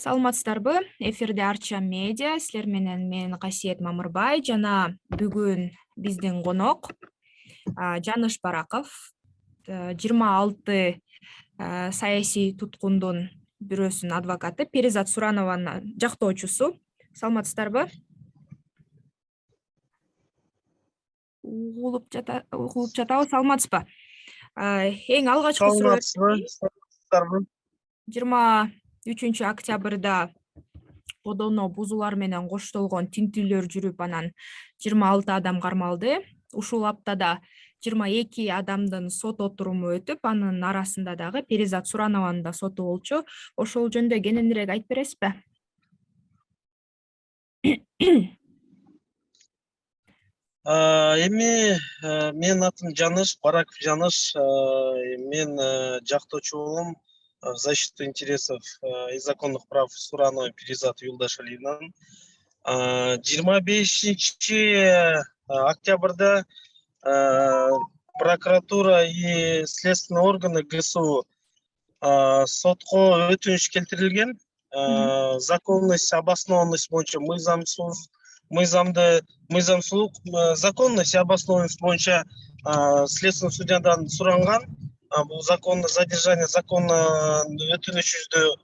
Саламатсыздарбы? Эфирде Арча медиа. Силер менен мен Касиет Мамырбай жана бүгүн биздин конок Жаныш Бараков, 26 саясий туткундун бирөөсүнүн адвокаты, Перизат Суранованын жактоочусу. Саламатсыздарбы? Угулуп жатабы, саламатсызбы? Эң алгачкы суроо Саламатсызбы? 23 октябрда кодоно бузуулар менен коштолгон тинтүүлөр жүрүп, анан 26 адам кармалды. Ушул аптада 22 адамдын сот отуруму өтүп, анын арасында дагы Перизат Суранованын да соту болчу. Ошол жөнүндө кененирээк айтып бересизби? Эми менин атым Жаныш, Бараков Жаныш. Мен жактоочумун в защиту интересов и законных прав Сурановой Перизат Юлдашалиевнанын 25 октябрда прокуратура и следственные органы ГСУ сотко өтүнүш келтирилген. Законность, обоснованность боюнча мыйзамсыздык, законность и обоснованность боюнча следственный судьядан суранган. Бул законно задержание законно өтүнүшүбүздү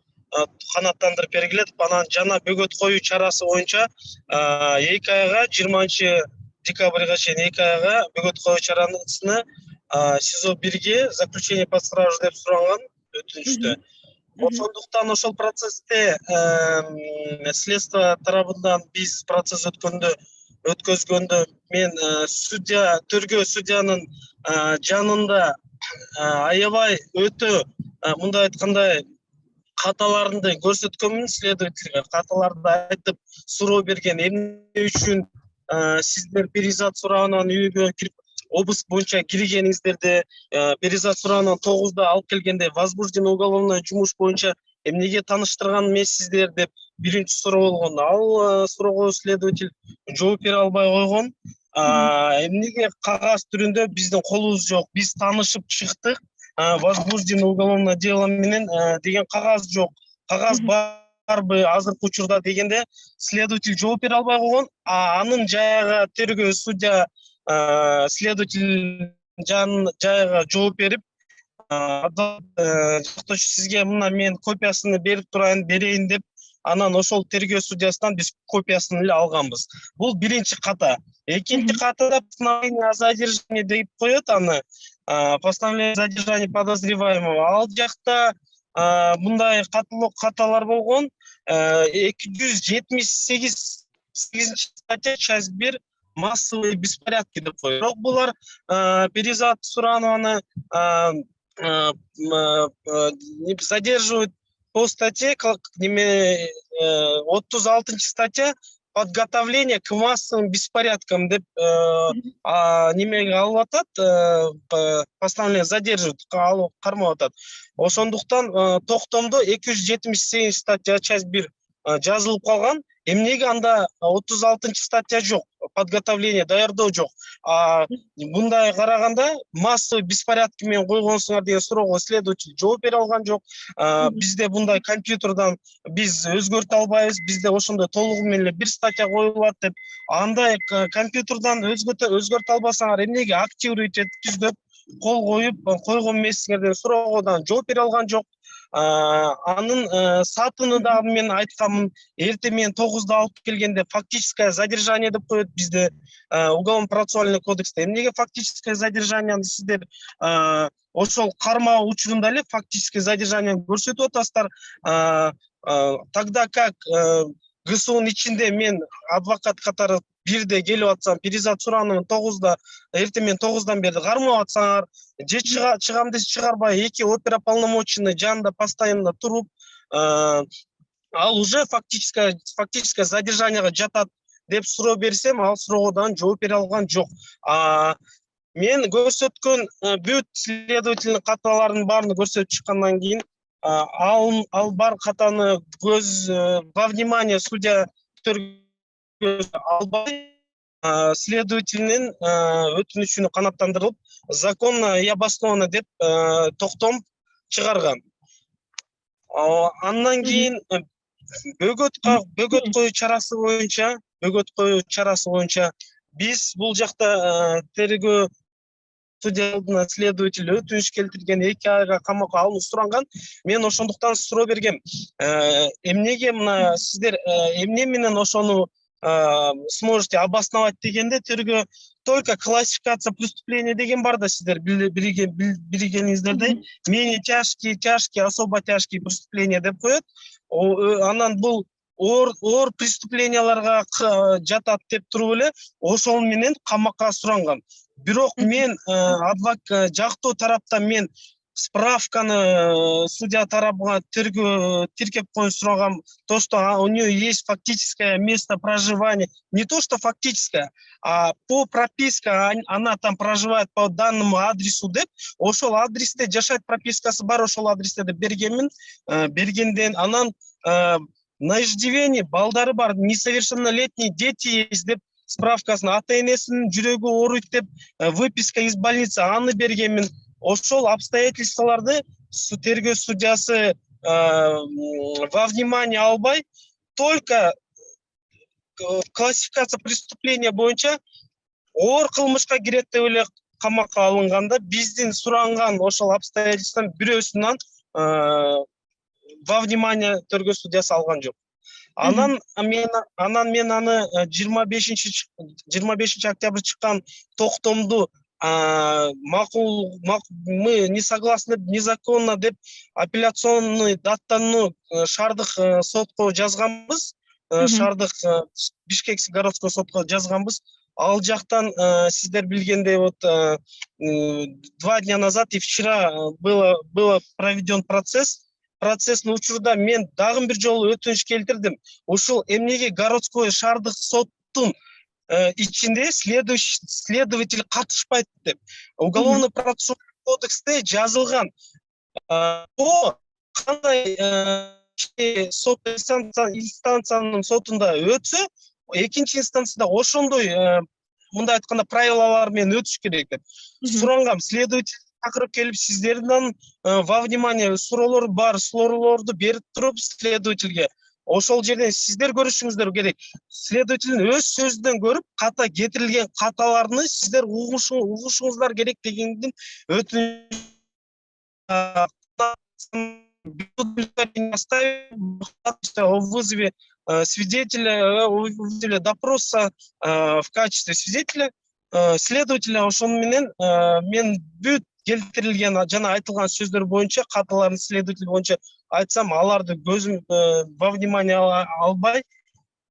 канааттандырып бергилет. Анан жана бөгөт коюу чарасы боюнча 2 айга 20 декабрга чейин 2 айга бөгөт коюу чарасына СИЗО 1ге заключение под стражу деп суранган өтүнүштө. Ошондуктан ошол процессте следствие тарабынан биз процесс өткөзгөндө мен тергөө судьянын жанында аябай өтө мындай айтканда каталарымды көрсөткөнмүн следовательге. Каталарды айтып суроо берген, эмне үчүн сиздер Перизат Суранованын үйүнө кирип обыск боюнча киргениңиздерди, Перизат Суранованын 9-да алып келгенде возбужденный уголовный жумуш боюнча эмнеге тааныштырган эмессиздер деп биринчи суроо болгон. Ал суроого следователь жооп бере албай койгон. Эмнеге кагаз түрүндө биздин колубуз жок, биз таанышып чыктык, возбужденный уголовное дело менен деген кагаз жок. Кагаз барбы азыркы учурда дегенде следователь жооп бере албай койгон. Анын жайга тергөө судья следователь жайга жооп берип, жактоочу сизге мына мен копиясын берейин деп, анан ошол тергөө судьясынан биз копиясын эле алганбыз. Бул биринчи ката. Экинчи катада постановление о задержании деп коет аны. Постановление о задержании подозреваемого. Ал жакта мындай каталар болгон. 278 статья, часть 1 массовые беспорядки деп коет. Бирок булар Перизат Суранованы задерживают по статье, как 36 статья подготовление к массовым беспорядкам деп немеге алып атат, постановление задерживают, кармап атат. Ошондуктан токтомдо 278 статья, часть 1 жазылып калган. Эмнеге анда 36 статья жок, подготовление, даярдоо жок. Мындай караганда массовый беспорядки менен койгонсуңар деген суроого следователь жооп бере алган жок. Бизде мындай компьютерден биз өзгөртө албайбыз, бизде ошондой толугу менен бир статья коюлат деп. Андай компьютерден өзгөртө албасаңар эмнеге активировать эткиз деп кол коюп койгон эмессиңер деген суроого да жооп бере алган жок. Анын сатыны да мен айтканмын, эрте мен 9-да алып келгенде фактическое задержание деп коет бизде уголовно-процессуальный кодексте. Эмнеге фактическое задержание сиздер ошол кармоо учурунда эле фактическое задержание көрсөтүп атасыздар. Тогда как ГСУнун ичинде мен адвокат катары бирде келип атсам, Перизат Суранованы 9-да, эрте мен 9-дан бери кармап атсаңар, же чыгам десе чыгарбай, эки оперуполномоченный жанында постоянно туруп, ал уже фактическое задержанияга жатат деп суроо берсем, ал суроого жооп бере алган жок. Мен көрсөткөн бүт следовательный каталардын баарын көрсөтүп чыккандан кийин, ал бар катаны во внимание судья албай, следовательнин өтүнүшүнө канааттандырылып, законно и обоснованно деп токтом чыгарган. Андан кийин бөгөт коюу чарасы боюнча биз бул жакта тергөө судья алдына следователь өтүнүш келтирген, 2 айга камакка алынуу суранган. Мен ошондуктан суроо бергем. Эмнеге мына сиздер эмне менен ошону сможете обосновать дегенде, тергөө только классификация преступления деген бар да, сиздер билгениңиздердей, менее тяжкие, особо тяжкие преступления деп коет. Анан бул оор преступленияларга жатат деп туруп эле ошол менен камакка суранган. Бирок мен адвокат жактоо тараптан мен справканы судья тарабына тиркеп коюп сурагам, то, что у нее есть фактическое место проживания, не то что фактическое, а по прописке она там проживает по данному адресу деп, ошол адресте жашайт пропискасы бар, ошол адресте деп бергенмин. Бергенден анан на иждивении балдары бар, несовершеннолетние дети есть деп справкасын, ата-энесинин жүрөгү ооруйт деп выписка из больницы аны бергенмин. Ошол обстоятельстволарды тергөө судьясы во внимание албай, только классификация преступления боюнча оор кылмышка кирет деп эле камакка алынганда, биздин суранган ошол обстоятельствонун бирөөсүнөн во внимание тергөө судьясы алган жок. Анан мен аны 25 октябрь чыккан токтомду мы не согласны, незаконно деп апелляционный даттануу шаардык сотко жазганбыз, шаардык Бишкек городской сотко жазганбыз. Ал жактан сиздер билгендей, вот 2 дня назад и вчера было проведен процесс. Процесстин учурда мен дагы бир жолу өтүнүш келтирдим. Ушул эмнеге городской шаардык соттун ичинде следователь катышпайт деп. Уголовно процессуальный кодексте жазылган. Кандай сот инстанциянын сотунда өтсө, экинчи инстанцияда ошондой мындай айтканда правилалар менен өтүш керек деп сурангам. Следователь чакырып келип, сиздердин во внимание суроолор бар, суроолорду берип туруп следовательге ошол жерден сиздер көрүшүңүздөр керек. Следовательдин өз сөзүнөн көрүп, ката кетирилген каталарны сиздер угушуңуздар керек дегендин өтүнүш о вызове свидетеля допроса в качестве свидетеля следователя. Ошону менен мен бүт келтирилген жана айтылган сөздөр боюнча, каталарын следователь боюнча айтсам, аларды көзүм во внимание албай,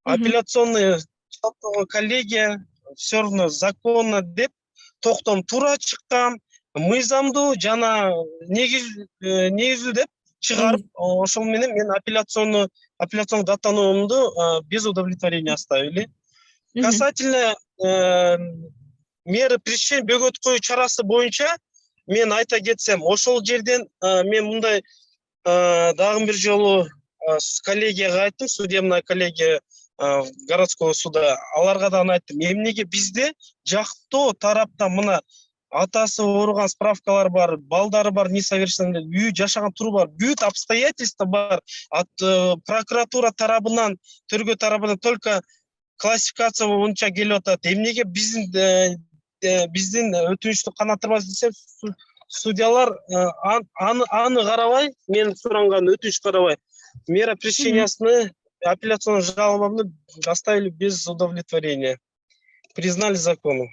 апелляционный коллегия все равно законно деп токтом туура чыккан, мыйзамдуу жана негиздүү деп чыгарып, ошол менен мен апелляционный даттануумду без удовлетворения оставили. Касательно меры пресечения бөгөт коюу чарасы боюнча мен айта кетсем, ошол жерден мен мындай дагы бир жолу коллегияга айттым, судебная коллегия городского суда, аларга да айттым, эмнеге бизде жактоо тараптан мына атасы ооруган справкалар бар, балдары бар, несовершеннолетний, үй жашаган туру бар, бүт обстоятельства бар. От прокуратура тарабынан, тергөө тарабынан только классификация боюнча келип атат. Эмнеге биздин өтүнүштү канаттырбайбыз десем, судьялар аны карабай, мен суранган өтүнүш карабай, мера пресечениясыны, апелляционный жалобамды оставили без удовлетворения. Признали законом.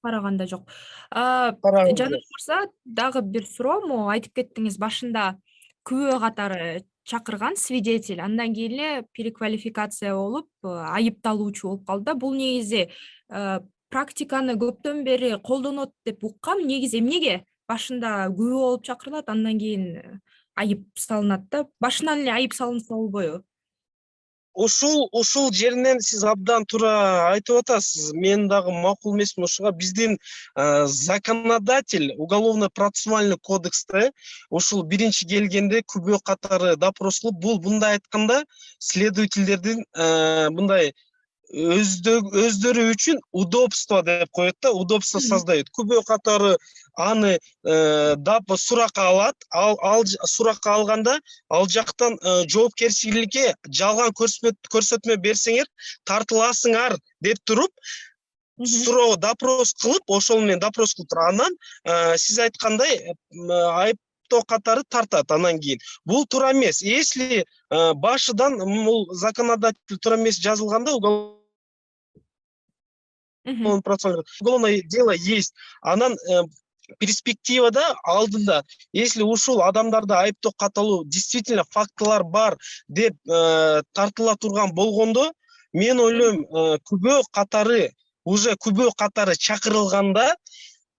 Караганда жок. Жаным мырза, дагы бир суроо, могу айтып кеттиңиз, башында күбө катары чакырган свидетель, андан кийин эле переквалификация болуп, айыпталуучу болуп калды. Бул негизи практиканы көптөн бери колдонот деп уккам. Негизи эмнеге башында күбө болуп чакырылат, андан кийин айып салынат да? Башынан эле айып салынса болбойбу? Ушул жеринен сиз абдан туура айтып атасыз. Мен дагы макул эмесмин ушуга. Биздин законодатель уголовно-процессуальный кодексте ушул биринчи келгенде күбө катары допрос кылып, бул мындай айтканда следовательдердин мындай өздөрү үчүн удобство деп коет да, удобство создает. Күбө катары аны суракка алат, ал суракка алганда ал жактан жоопкерчиликке жалган көрсөтмө берсеңер тартыласыңар деп туруп суроо допрос кылып, ошол менен допрос кылып туруп анан сиз айткандай айыптоо катары тартат анан кийин. Бул туура эмес. Если башыдан бул законодатель туура эмес жазылганда уголовное дело есть. Анан перспективада алдында, если ушул адамдарды айыптоо каталуу действительно фактылар бар деп тартыла турган болгондо, мен ойлойм күбө катары чакырылганда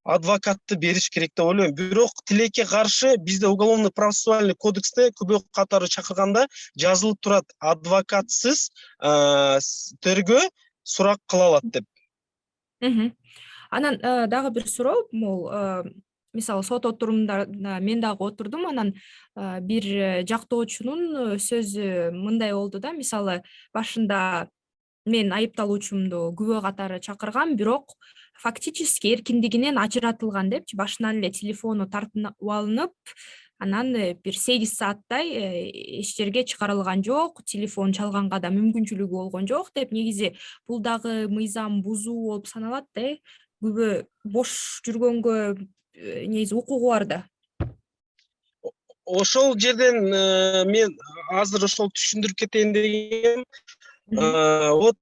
адвокатты бериш керек деп ойлойм. Бирок тилекке каршы бизде уголовно процессуальный кодексте күбө катары чакырганда жазылып турат: адвокатсыз тергөө сурак кыла алат деп. Анан дагы бир суроо, могул мисалы сот отурумдарына мен дагы отурдум, анан бир жактоочунун сөзү мындай болду да, мисалы башында мен айыпталуучумду күбө катары чакыргам, бирок фактически эркиндигинен ажыратылган депчи, башынан эле телефону тартып алынып, анан бир 8 сааттай эч жерге чыгарылган жок, телефон чалганга да мүмкүнчүлүгү болгон жок деп, негизи бул дагы мыйзам бузуу болуп саналат да. Күбө бош жүргөнгө негизи укугу бар да. Ошол жерден мен азыр ошол түшүндүрүп кетейин дегем. Вот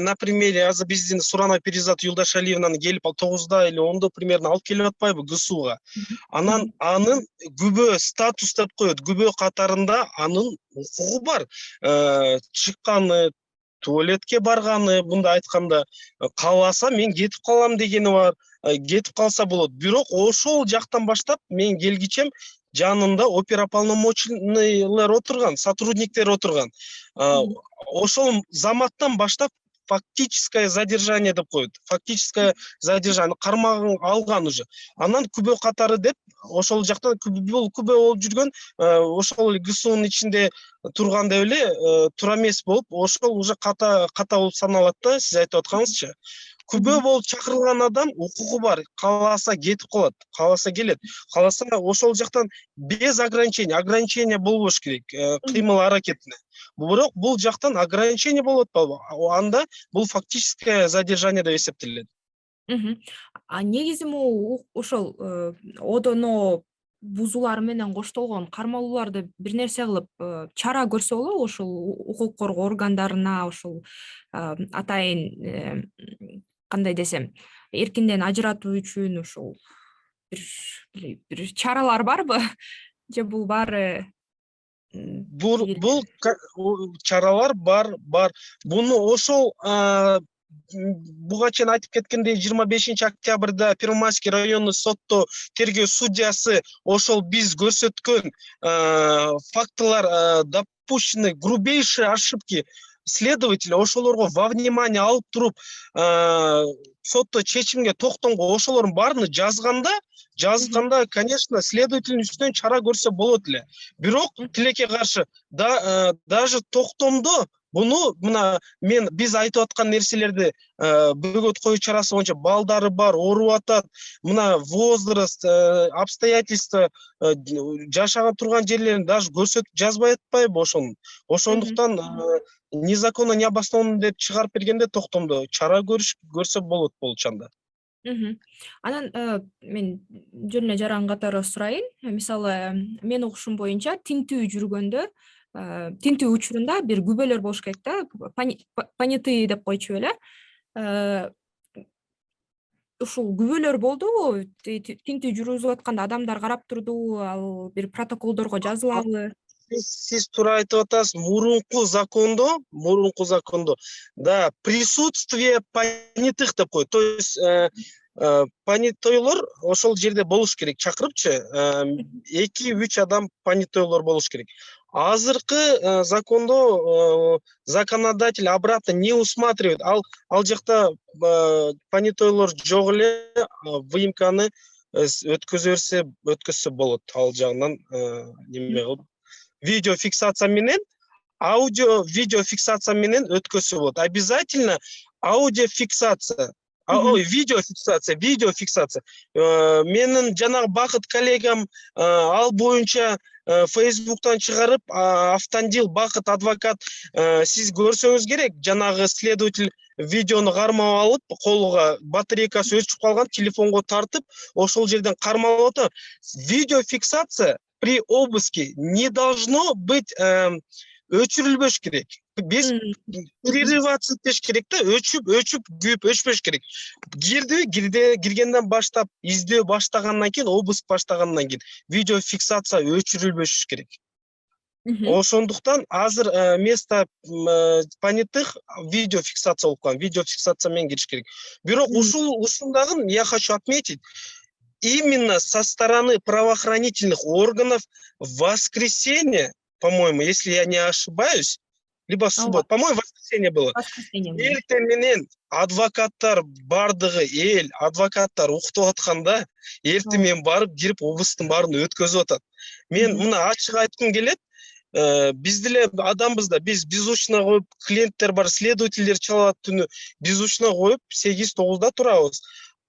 на примере азыр биздин Сурана Перизат Юлдашалиевнаны келип 9-да или 10-да примерно алып келип атпайбы ГСУга. Анан анын күбө статус деп коет. Күбө катарында анын укугу бар. Чыкканы, туалетке барганы, мындай айтканда, кааласа мен кетип калам дегени бар. Кетип калса болот. Бирок ошол жактан баштап мен келгичем жанында оперуполномоченныйлар отурган, сотрудниктер отурган. Ошол заматтан баштап фактическое задержание деп коет. Фактическое задержание, кармагын алган уже. Анан күбө катары деп ошол жактан күбө болуп жүргөн, ошол ГСУнун ичинде турган деп эле туура эмес болуп, ошол уже ката болуп саналат да, сиз айтып атканыңызча. Күбө болуп чакырылган адам укугу бар. Кааласа кетип калат, кааласа келет. Кааласа ошол жактан без ограничения болбош керек, кыймыл аракетине. Бирок бул жактан ограничение болуп атпайбы? Анда бул фактическое задержание деп эсептелет. Негизи могу ошол одоно бузуулар менен коштолгон кармалууларды бир нерсе кылып чара көрсө болобу ошол укук коргоо органдарына, ошол атайын кандай десем, эркинден ажыратуу үчүн ошол бир чаралар барбы? Же бул баары Бул чаралар бар. Буну ошол буга чейин айтып кеткендей 25 октябрда Первомайский районный сотто тергөө судьясы ошол биз көрсөткөн фактылар допущены грубейшие ошибки следователя ошолорго во внимание алып туруп сотто чечимге токтонгон ошолордун баарын жазганда, конечно, следовательдин үстүнөн чара көрсө болот эле. Бирок тилекке каршы даже токтомдо буну биз айтып аткан нерселерди бөгөт коюу чарасы боюнча балдары бар, ооруп атат, возраст, обстоятельства, жашаган турган жерлерин даже көрсөтүп жазбай атпайбы ошону. Ошондуктан незаконно необоснованно деп чыгарып бергенде токтомдо чара көрсө болот болчу анда. Анан мен жөн эле жаран катары сурайын. Мисалы, мен угушум боюнча тинтүү жүргөндө, тинтүү учурунда бир күбөлөр болуш керек да, понятые деп койчу эле. Ушул күбөлөр болдубу? Тинтүү жүргүзүп атканда адамдар карап турдубу? Ал бир протоколдорго жазылабы? Сиз туура айтып атасыз. Мурунку закондо да присутствие понятых деп коет. То есть понятойлор ошол жерде болуш керек, чакырыпчы 2-3 адам понятойлор болуш керек. Азыркы закондо законодатель обратно не усматривает. Ал жакта понятойлор жок эле, выемканы өткөзсө болот. Ал жагынан неме кылып видеофиксация менен аудио видео фиксация менен өткөзсө болот. Обязательно аудиофиксация. Ой, видеофиксация. Менин жанагы Бакыт коллегам ал боюнча Facebooktан чыгарып, Автандил Бакыт адвокат сиз көрсөңүз керек, жанагы следователь видеону кармап алып, колуга батарейкасы өчүп калган, телефонго тартып, ошол жерден кармалап атат. Видеофиксация при обыске не должно быть өчүрүлбөш керек. Без перерываться этиш керек да, өчүп, күйүп, өчпөш керек. Киргенден баштап, издөө баштагандан кийин, обыск баштагандан кийин видеофиксация өчүрүлбөш керек. Ошондуктан азыр место понятых видеофиксация болуп калган, видеофиксация менен кириш керек. Бирок ушундагы я хочу отметить, именно со стороны правоохранительных органов в воскресенье, по-моему, если я не ошибаюсь, либо в субботу, по-моему, воскресенье было. Эртең менен адвокаттар бардыгы эл, адвокаттар уктап атканда, эртең менен барып кирип обыстын баарын өткөзүп атат. Мен мына ачык айткым келет, биз деле адамбыз да, биз беззвучно коюп, клиенттер бар, следовательдер чалат түнү, беззвучно коюп 8-9да турабыз.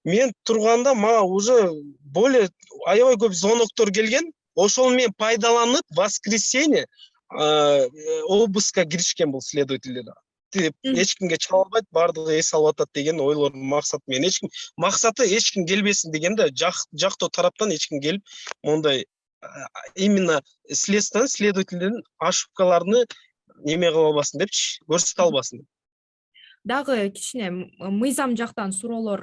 Мен турганда мага уже более аябай көп звоноктор келген. Ошол менен пайдаланып, воскресенье обыска киришкен бул следовательдер. Эч кимге чала албайт, бардыгы эс алып атат деген ойлор максат менен. Эч ким келбесин деген да, жактоо тараптан эч ким келип, мондай именно следовательдердин ошибкаларını неме кыла албасын депчи, көрсөтө албасын. Дагы кичине мыйзам жактан суроолор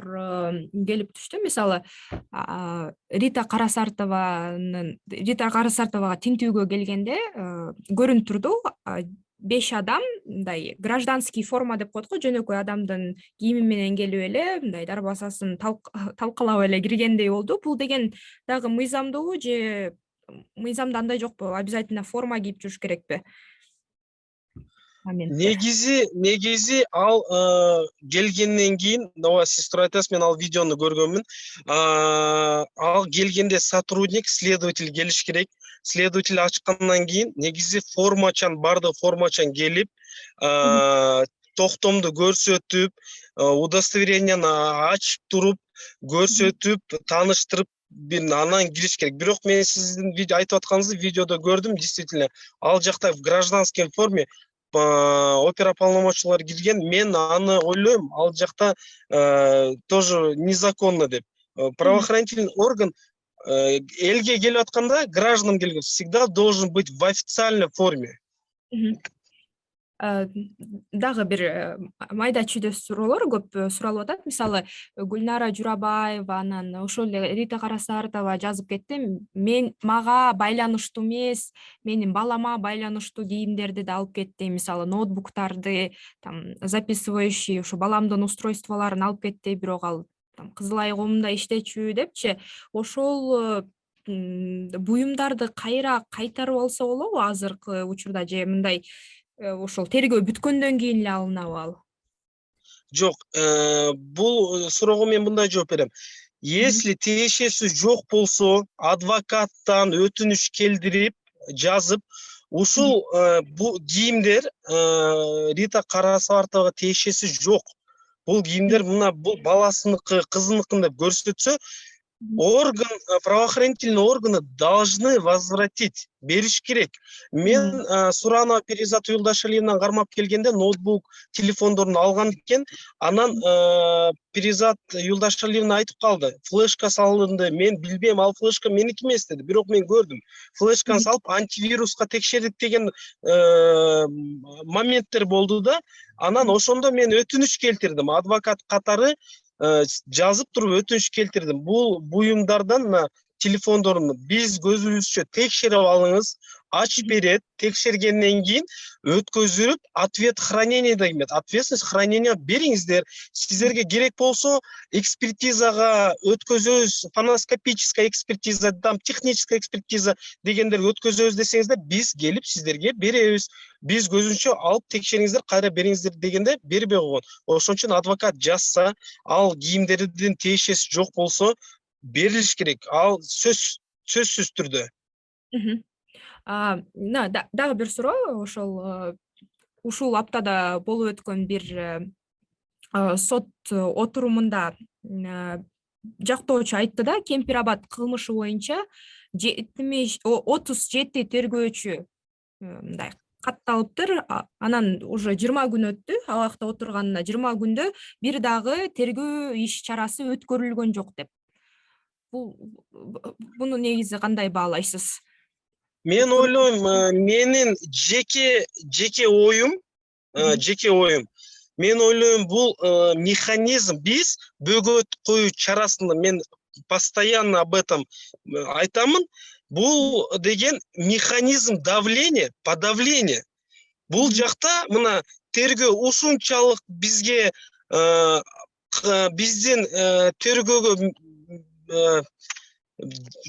келип түштү. Мисалы, Рита Карасартовага тинтүүгө келгенде көрүнүп турду, 5 адам мындай гражданский форма деп коет го, жөнөкөй адамдын кийими менен келип эле мындай дарбазасын талкалап эле киргендей болду. Бул деген дагы мыйзамдуу же мыйзамда андай жокпу? Обязательно форма кийип жүрүш керекпи? Негизи ал келгенден кийин, сиз тура айтасыз, мен ал видеону көргөнмүн. Ал келгенде сотрудник, следователь келиш керек. Следователь ачкандан кийин негизи бардыгы формачан келип, токтомду көрсөтүп, удостоверенияны ачып туруп, көрсөтүп, тааныштырып, анан кириш керек. Бирок мен сиздин айтып атканыңызды видеодо көрдүм, действительно. Ал жакта в гражданской форме оперуполномоченныйлар кирген. Мен аны ойлойм, ал жакта тоже незаконно деп. Правоохранительный орган элге келип атканда, гражданам келген, всегда должен быть в официальной форме. Дагы бир майда чүйдө суроолор көп суралып атат. Мисалы, Гүлнара Журабаева, анан ошол эле Рита Карасартова жазып кетти. Мага байланыштуу эмес, менин балама байланыштуу кийимдерди да алып кетти. Мисалы, ноутбуктарды, записывающий, ошо баламдын устройстволорун алып кетти, бирок ал Кызыл Ай коомунда иштечү депчи. Ошол буюмдарды кайра кайтарып алса болобу азыркы учурда, же мындай ошол тергөө бүткөндөн кийин эле алынабы ал? Жок, бул суроого мен мындай жооп берем. Если тиешеси жок болсо, адвокаттан өтүнүш келдирип, жазып, ушул бул кийимдер Рита Карасартовага тиешеси жок. Бул кийимдер мына бул баласыныкы, кызыныкы деп көрсөтсө, правоохранительные органы должны возвратить, бериш керек. Мен Суранова Перизат Юлдашалиевнан кармап келгенде ноутбук, телефондорун алган экен. Анан Перизат Юлдашалиевна айтып калды, флешка салынды. Мен билбейм, ал флешка меники эмес деди. Бирок мен көрдүм. Флешканы салып антивируска текшердик деген моменттер болду да. Анан ошондо мен өтүнүч келтирдим. Адвокат катары жазып туруп өтүнүч келтирдим. Бул буюмдардан телефондорун биз көзүбүзчө текшерип алыңыз, ачып берет, текшергенден кийин өткөзүп, ответ хранение деген, ответственность хранения бериңиздер. Сиздерге керек болсо, экспертизага өткөзөбүз, фоноскопическая экспертиза, техническая экспертиза дегендер өткөзөбүз десеңиздер, биз келип сиздерге беребиз. Биз көзүнчө алып текшериңиздер, кайра бериңиздер дегенде бербей койгон. Ошон үчүн адвокат жазса, ал кийимдердин тиешеси жок болсо, берилиш керек. Ал сөзсүз түрдө. Дагы бир суроо, ошол ушул аптада болуп өткөн бир сот отурумунда жактоочу айтты да, Кемпир Абад кылмышы боюнча 37 тергөөчү мындай катталыптыр. Анан уже 20 күн өттү. Ал жакта отурганына 20 күндө бир дагы тергөө иш чарасы өткөрүлгөн жок деп. Буну негизи кандай баалайсыз? Мен ойлойм, менин жеке оюм, мен ойлойм, бул механизм, биз бөгөт коюу чарасында, мен постоянно об этом айтамын, бул деген механизм давления, подавления. Бул жакта мына тергөө ушунчалык бизге биздин тергөөгө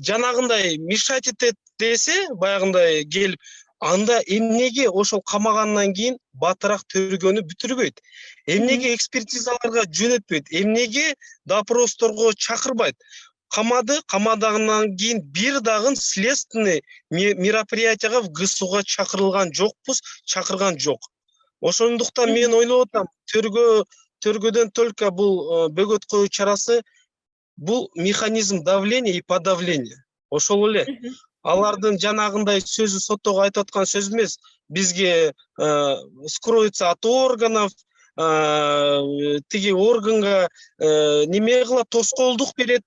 жанагындай мешать этет десе, баягындай келип, анда эмнеге ошол камагандан кийин батыраак тергөөнү бүтүрбөйт? Эмнеге экспертизаларга жөнөтпөйт? Эмнеге допросторго чакырбайт? Камадагандан кийин бир дагы следственный мероприятияга в ГСУга чакырылган жокпуз, чакырган жок. Ошондуктан мен ойлоп атам, тергөөдөн только бул бөгөт коюу чарасы, бул механизм давления и подавления. Ошол эле. Алардын жанагындай сөзү, соттогу айтып аткан сөз эмес. Бизге скроется от органов, тиги органга неме кылат, тоскоолдук берет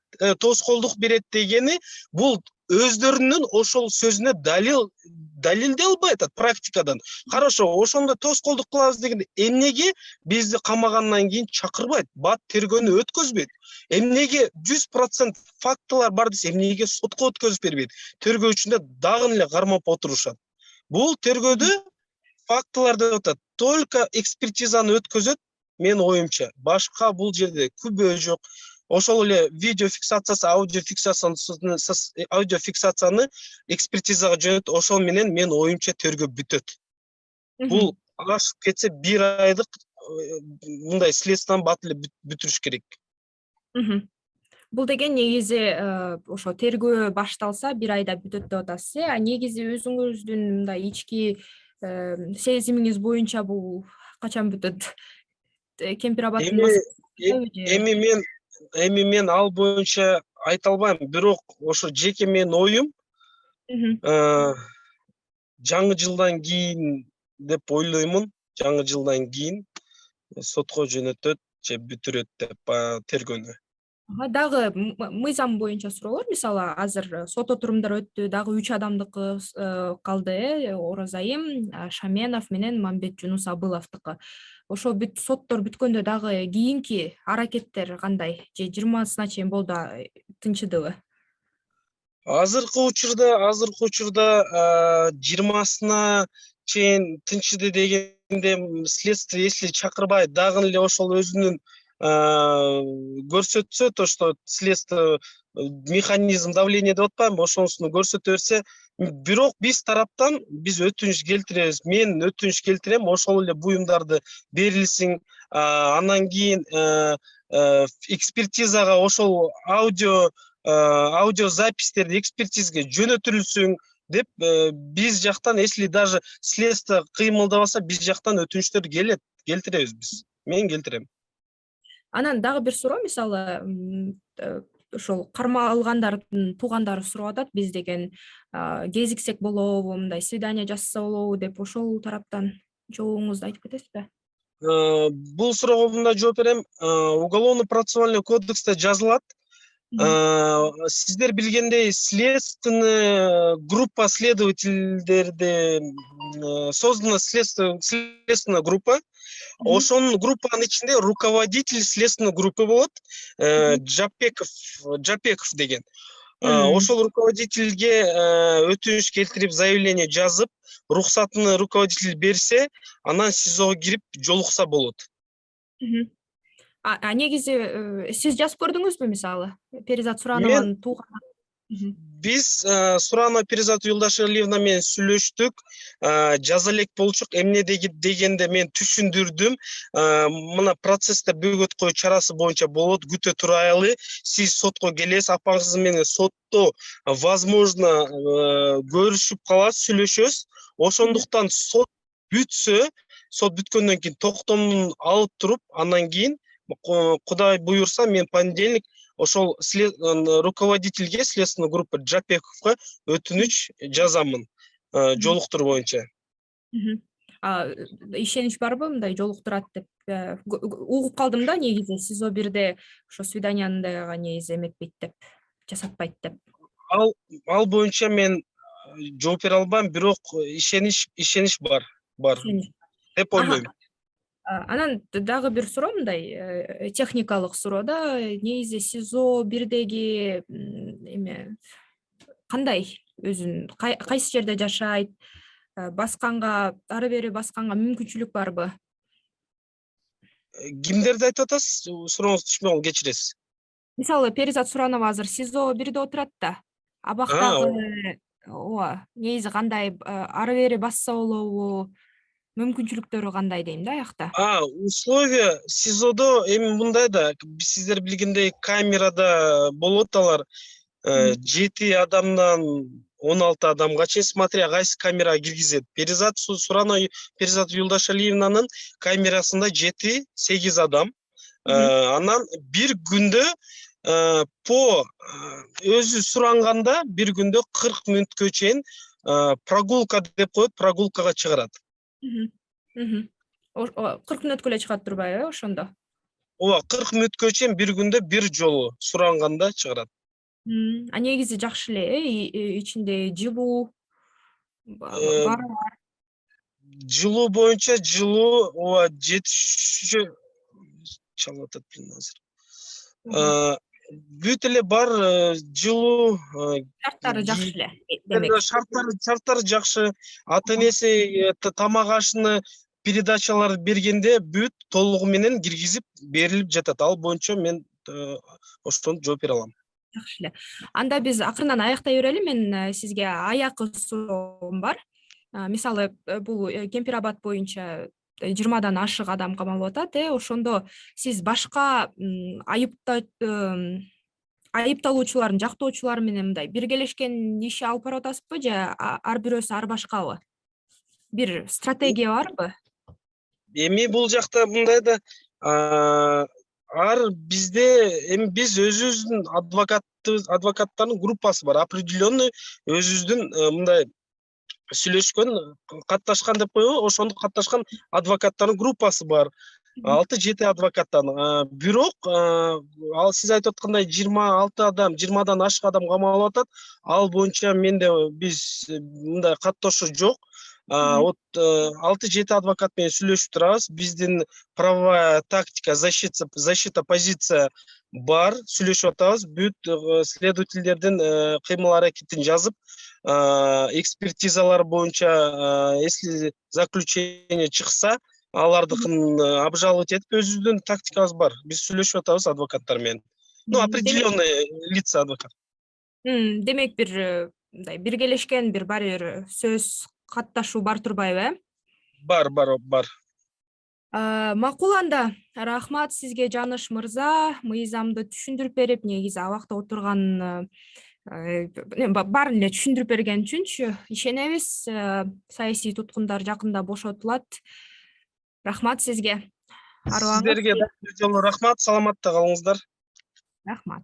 дегени, бул өздөрүнүн ошол сөзүнө далилдей албай атат практикадан. Хорошо, ошондо тоскоолдук кылабыз дегенде эмнеге бизди камагандан кийин чакырбайт, бат тергөөнү өткөзбөйт? Эмнеге 100% фактылар бар десе, эмнеге сотко өткөзүп бербейт? Тергөөчүнө дагы эле кармап отурушат. Бул тергөөдө фактылар деп атат, только экспертизаны өткөзөт, мен оюмча. Башка бул жерде күбө жок. Ошол эле видеофиксациясы, аудиофиксацияны экспертизага жөнөт, ошол менен мен оюмча тергөө бүтөт. Бул ашып кетсе 1 айдык мындай следствияны бат эле бүтүрүш керек. Бул деген негизи ошо тергөө башталса 1 айда бүтөт деп атасыз. Негизи өзүңүздүн мындай ички сезимиңиз боюнча бул качан бүтөт? Кемпир Абадтын эми мен ал боюнча айта албайм, бирок ошо жеке менин оюм жаңы жылдан кийин деп ойлоймун. Жаңы жылдан кийин сотко жөнөтөт же бүтүрөт деп тергөөнү. Дагы мыйзам боюнча суроолор, мисалы азыр сот отурумдар өттү, дагы 3 адамдыкы калды, Оразайым, Шаменов менен Мамбет Жунус Абыловдукы. Ошо соттор бүткөндө дагы кийинки аракеттер кандай? Же 20-сына чейин болду, тынчыдыбы? Азыркы учурда 20-сына чейин тынчыды дегенде, следствие если чакырбай, дагы эле ошол өзүнүн көрсөтсө, то что следствие механизм давления деп атпаймынбы, ошонусуну көрсөтө берсе, бирок биз тараптан биз өтүнүч келтиребиз. Мен өтүнүч келтирем, ошол эле буюмдарды берилсин, андан кийин экспертизага ошол аудиозапистерди экспертизге жөнөтүлсүн деп биз жактан, если даже следствие кыймылдабаса, биз жактан өтүнүчтөр келтиребиз биз. Мен келтирем. Анан дагы бир суроо, мисалы ошол кармалгандардын туугандары сурап атат, биз деген кезиксек болобу, мындай свидание жасаса болобу деп, ошол тараптан жообуңузду айтып кетесизби? Бул суроого мындай жооп берем. Уголовно-процессуальный кодексте жазылат. Сиздер билгендей, следственная группа следовательдерди создана, следственная группа. Ошонун группанын ичинде руководитель следственной группы болот, Жапеков деген. Ошол руководительге өтүнүч келтирип, заявление жазып, рухсатыны руководитель берсе, анан СИЗОго кирип жолукса болот. Негизи сиз жазып көрдүңүзбү, мисалы? Перизат Суранованын тууганы Биз Сурано Перизат Юлдашалиевна менен сүйлөштүк, жаза элек болчук, эмне дегенде мен түшүндүрдүм. Мына процессте бөгөт коюу чарасы боюнча болот, күтө турайлы. Сиз сотко келесиз, апаңыз менен сотто возможно көрүшүп каласыз, сүйлөшөсүз. Ошондуктан сот бүтсө, сот бүткөндөн кийин токтомун алып туруп, андан кийин Кудай буйурса, мен понедельник ошол руководительге следственный группа Жапековго өтүнүч жазамын жолуктуруу боюнча. Ишенич барбы мындай жолуктурат деп? Угуп калдым да, негизи СИЗО 1де ошо свиданиянын негизи эметпейт деп, жасатпайт деп. Ал боюнча мен жооп бере албайм, бирок ишенич бар деп ойлойм. Анан дагы бир суроо, мындай техникалык суроо да, негизи СИЗО 1деги эме кандай, өзүн кайсы жерде жашайт, басканга, ары бери басканга мүмкүнчүлүк барбы? Кимдерди айтып атасыз? Сурооңузду түшүнбөй калдым, кечиресиз. Мисалы, Перизат Суранова азыр СИЗО 1де отурат да. Абактагы ооба, негизи кандай, ары бери басса болобу, мүмкүнчүлүктөрү кандай дейм да аякта. Условия СИЗОдо эми мындай да, сиздер билгендей камерада болот алар 7 адамдан 16 адамга чейин, смотря кайсы камерага киргизет. Перизат Сурано Перизат Юлдашалиевнанын камерасында 7-8 адам. Анан бир күндө по өзү суранганда бир күндө 40 мүнөткө чейин прогулка деп коет, прогулкага чыгарат. 40 мүнөткө эле чыгат турбайбы ошондо? Ооба, 40 мүнөткө чейин бир күндө бир жолу суранганда чыгарат. Негизи жакшы эле, ичинде жылуу бар. Жылуу боюнча ооба жетишүүчө чалып атат азыр. Бүт эле бар, жылуу, Шарттары жакшы эле демек. Шарттары жакшы. Ата-энеси тамак ашыны, передачалар бергенде бүт толугу менен киргизип берилип жатат. Ал боюнча мен ошондо жооп бере алам. Жакшы эле. Анда биз акырындан аяктай берели. Мен сизге аякы суроом бар. Мисалы, бул Кемпирабад боюнча 20дан ашык адам камалып атат, ошондо сиз башка айыпталуучулардын жактоочулары менен мындай биргелешкен иш алып барып атасызбы, же ар бирөөсү ар башкабы? Бир стратегия барбы? Эми бул жакта мындай да, бизде эми биз өзүбүздүн адвокаттардын группасы бар, определенный өзүбүздүн мындай сүйлөшкөн, катташкан деп коебу, ошондо катташкан адвокаттардын группасы бар. 6-7 адвокаттан. Бирок ал сиз айтып аткандай 26 адам, 20дан ашык адам камалып атат. Ал боюнча менде биз мындай каттоошо жок. 6-7 адвокат менен сүйлөшүп турабыз. Биздин правовая тактика, защита позиция бар, сүйлөшүп атабыз. Бүт следовательдердин кыймыл аракетин жазып, экспертизалар боюнча если заключение чыкса, алардыкын обжаловать этип, өзүбүздүн тактикабыз бар. Биз сүйлөшүп атабыз адвокаттар менен. Определенный лица адвокат. Демек бир мындай биргелешкен бир сөз катташуу бар турбайбы? Бар. Макул, анда рахмат сизге, Жаныш мырза, мыйзамды түшүндүрүп берип, негизи абакта отурган баарын эле түшүндүрүп берген үчүнчү ишенебиз. Саясий туткундар жакында бошотулат. Рахмат сизге. Сиздерге да бир жолу рахмат, саламатта калыңыздар. Рахмат.